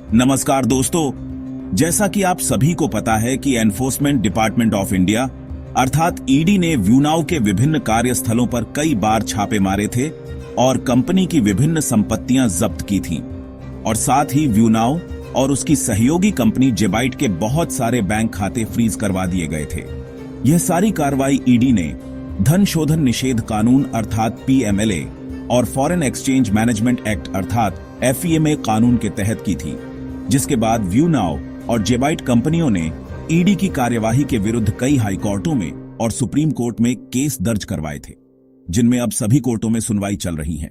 नमस्कार दोस्तों, जैसा कि आप सभी को पता है कि एनफोर्समेंट डिपार्टमेंट ऑफ इंडिया अर्थात ईडी ने व्यूनाउ के विभिन्न कार्यस्थलों पर कई बार छापे मारे थे और कंपनी की विभिन्न संपत्तियां जब्त की थीं और साथ ही व्यूनाउ और उसकी सहयोगी कंपनी जेबाइट के बहुत सारे बैंक खाते फ्रीज करवा दिए गए थे। यह सारी कार्रवाई ईडी ने धन शोधन निषेध कानून अर्थात पीएमएलए और फॉरेन एक्सचेंज मैनेजमेंट एक्ट अर्थात एफईएमए कानून के तहत की थी, जिसके बाद व्यूनाउ और जेबाइट कंपनियों ने ईडी की कार्यवाही के विरुद्ध कई हाई कोर्टों में और सुप्रीम कोर्ट में केस दर्ज करवाए थे, जिनमें अब सभी कोर्टों में सुनवाई चल रही है,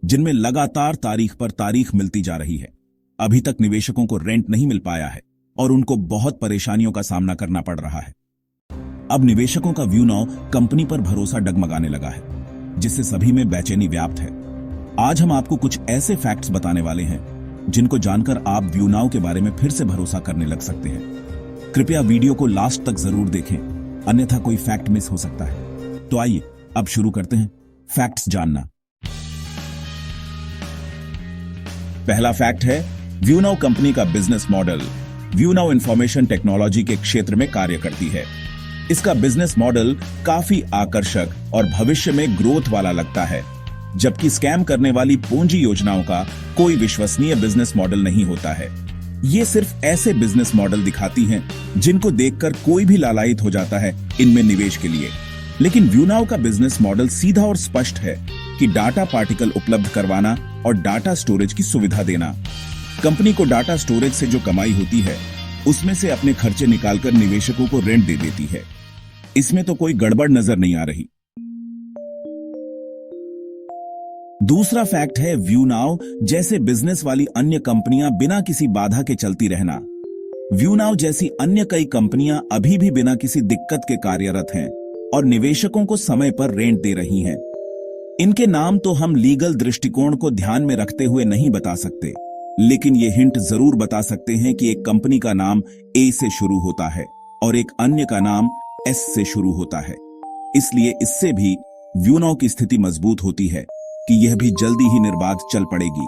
जिनमें लगातार तारीख पर तारीख मिलती जा रही है। अभी तक निवेशकों को रेंट नहीं मिल पाया है और उनको बहुत परेशानियों का सामना करना पड़ रहा है। अब निवेशकों का व्यूनाउ कंपनी पर भरोसा डगमगाने लगा है, जिससे सभी में बेचैनी व्याप्त है। आज हम आपको कुछ ऐसे फैक्ट्स बताने वाले हैं जिनको जानकर आप व्यूनाउ के बारे में फिर से भरोसा करने लग सकते हैं। कृपया वीडियो को लास्ट तक जरूर देखें, अन्यथा कोई फैक्ट मिस हो सकता है। तो आइए अब शुरू करते हैं फैक्ट्स जानना। पहला फैक्ट है, व्यूनाउ कंपनी का बिजनेस मॉडल व्यूनाउ इंफॉर्मेशन टेक्नोलॉजी के क्षेत्र में कार्य करती है। इसका बिजनेस मॉडल काफी आकर्षक और भविष्य में ग्रोथ वाला लगता है, जबकि स्कैम करने वाली पूंजी योजनाओं का कोई विश्वसनीय बिजनेस मॉडल नहीं होता है। ये सिर्फ ऐसे बिजनेस मॉडल दिखाती हैं जिनको देखकर कोई भी लालायित हो जाता है इनमें निवेश के लिए। लेकिन व्यूनाउ का बिजनेस मॉडल सीधा और स्पष्ट है कि डाटा पार्टिकल उपलब्ध करवाना और डाटा स्टोरेज की सुविधा देना। कंपनी को डाटा स्टोरेज से जो कमाई होती है उसमें से अपने खर्चे निकालकर निवेशकों को रेंट दे देती है। इसमें तो कोई गड़बड़ नजर नहीं आ रही। दूसरा फैक्ट है, व्यूनाउ जैसे बिजनेस वाली अन्य कंपनियां बिना किसी बाधा के चलती रहना। व्यूनाउ जैसी अन्य कई कंपनियां अभी भी बिना किसी दिक्कत के कार्यरत हैं और निवेशकों को समय पर रेंट दे रही हैं। इनके नाम तो हम लीगल दृष्टिकोण को ध्यान में रखते हुए नहीं बता सकते, लेकिन ये हिंट जरूर बता सकते हैं कि एक कंपनी का नाम ए से शुरू होता है और एक अन्य का नाम एस से शुरू होता है। इसलिए इससे भी व्यूनाउ की स्थिति मजबूत होती है कि यह भी जल्दी ही निर्बाध चल पड़ेगी,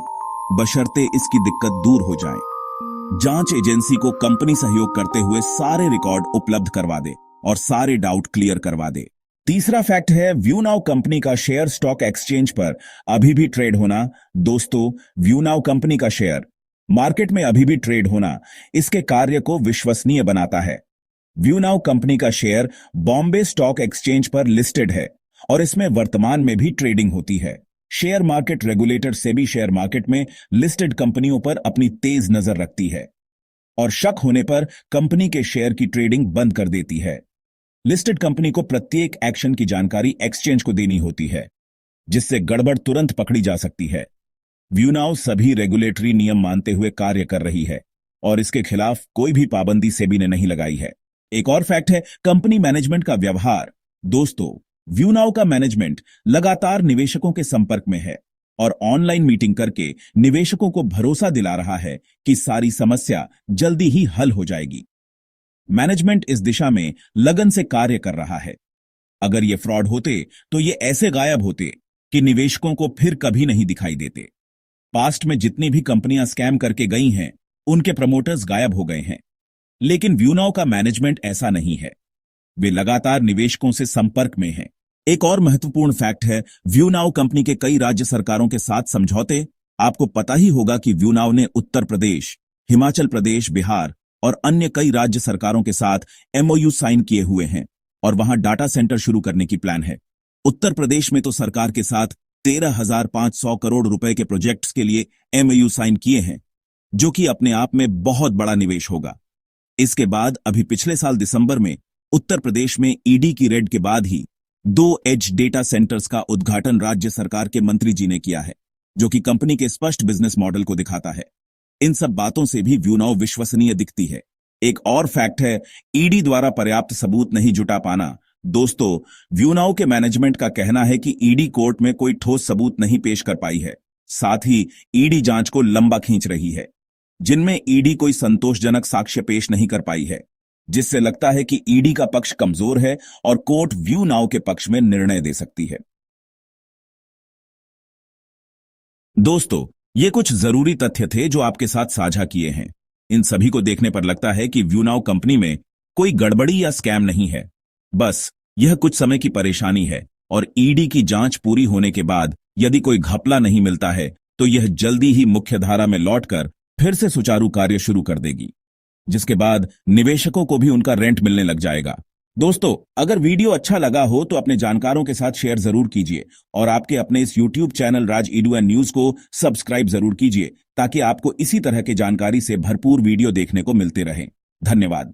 बशर्ते इसकी दिक्कत दूर हो जाए। जांच एजेंसी को कंपनी सहयोग करते हुए सारे रिकॉर्ड उपलब्ध करवा दे और सारे डाउट क्लियर करवा दे। तीसरा फैक्ट है, व्यूनाउ कंपनी का शेयर स्टॉक एक्सचेंज पर अभी भी ट्रेड होना। दोस्तों, व्यूनाउ कंपनी का शेयर मार्केट में अभी भी ट्रेड होना इसके कार्य को विश्वसनीय बनाता है। व्यूनाउ कंपनी का शेयर बॉम्बे स्टॉक एक्सचेंज पर लिस्टेड है और इसमें वर्तमान में भी ट्रेडिंग होती है। Share market regulator SEBI share market में लिस्टेड कंपनियों पर अपनी तेज नजर रखती है और शक होने पर कंपनी के शेयर की ट्रेडिंग बंद कर देती है। लिस्टेड कंपनी को प्रत्येक एक्शन की जानकारी एक्सचेंज को देनी होती है, जिससे गड़बड़ तुरंत पकड़ी जा सकती है। व्यूनाउ सभी रेगुलेटरी नियम मानते हुए कार्य कर रही है और इसके खिलाफ कोई भी पाबंदी सेबी ने नहीं लगाई है। एक और फैक्ट है, कंपनी मैनेजमेंट का व्यवहार। दोस्तों, व्यूनाउ का मैनेजमेंट लगातार निवेशकों के संपर्क में है और ऑनलाइन मीटिंग करके निवेशकों को भरोसा दिला रहा है कि सारी समस्या जल्दी ही हल हो जाएगी। मैनेजमेंट इस दिशा में लगन से कार्य कर रहा है। अगर ये फ्रॉड होते तो ये ऐसे गायब होते कि निवेशकों को फिर कभी नहीं दिखाई देते। पास्ट में जितनी भी कंपनियां स्कैम करके गई हैं, उनके प्रमोटर्स गायब हो गए हैं, लेकिन व्यूनाउ का मैनेजमेंट ऐसा नहीं है। वे लगातार निवेशकों से संपर्क में हैं। एक और महत्वपूर्ण फैक्ट है, व्यूनाउ कंपनी के कई राज्य सरकारों के साथ समझौते। आपको पता ही होगा कि व्यूनाउ ने उत्तर प्रदेश, हिमाचल प्रदेश, बिहार और अन्य कई राज्य सरकारों के साथ एमओयू साइन किए हुए हैं और वहां डाटा सेंटर शुरू करने की प्लान है। उत्तर प्रदेश में तो सरकार के साथ 13,500 करोड़ रुपए के प्रोजेक्ट्स के लिए एमओयू साइन किए हैं, जो कि अपने आप में बहुत बड़ा निवेश होगा। इसके बाद अभी पिछले साल दिसंबर में उत्तर प्रदेश में ईडी की रेड के बाद ही 2 एज डेटा सेंटर्स का उद्घाटन राज्य सरकार के मंत्री जी ने किया है, जो कि कंपनी के स्पष्ट बिजनेस मॉडल को दिखाता है। इन सब बातों से भी व्यूनाउ विश्वसनीय दिखती है। एक और फैक्ट है, ईडी द्वारा पर्याप्त सबूत नहीं जुटा पाना। दोस्तों, व्यूनाउ के मैनेजमेंट का कहना है कि ईडी कोर्ट में कोई ठोस सबूत नहीं पेश कर पाई है। साथ ही ईडी जांच को लंबा खींच रही है, जिनमें ईडी कोई संतोषजनक साक्ष्य पेश नहीं कर पाई है, जिससे लगता है कि ईडी का पक्ष कमजोर है और कोर्ट व्यूनाउ के पक्ष में निर्णय दे सकती है। दोस्तों, ये कुछ जरूरी तथ्य थे जो आपके साथ साझा किए हैं। इन सभी को देखने पर लगता है कि व्यूनाउ कंपनी में कोई गड़बड़ी या स्कैम नहीं है। बस यह कुछ समय की परेशानी है और ईडी की जांच पूरी होने के बाद यदि कोई घपला नहीं मिलता है तो यह जल्दी ही मुख्यधारा में लौटकर फिर से सुचारू कार्य शुरू कर देगी, जिसके बाद निवेशकों को भी उनका रेंट मिलने लग जाएगा। दोस्तों, अगर वीडियो अच्छा लगा हो तो अपने जानकारों के साथ शेयर जरूर कीजिए और आपके अपने इस YouTube channel Raj Edu and news को सब्सक्राइब जरूर कीजिए ताकि आपको इसी तरह की जानकारी से भरपूर वीडियो देखने को मिलते रहे। धन्यवाद।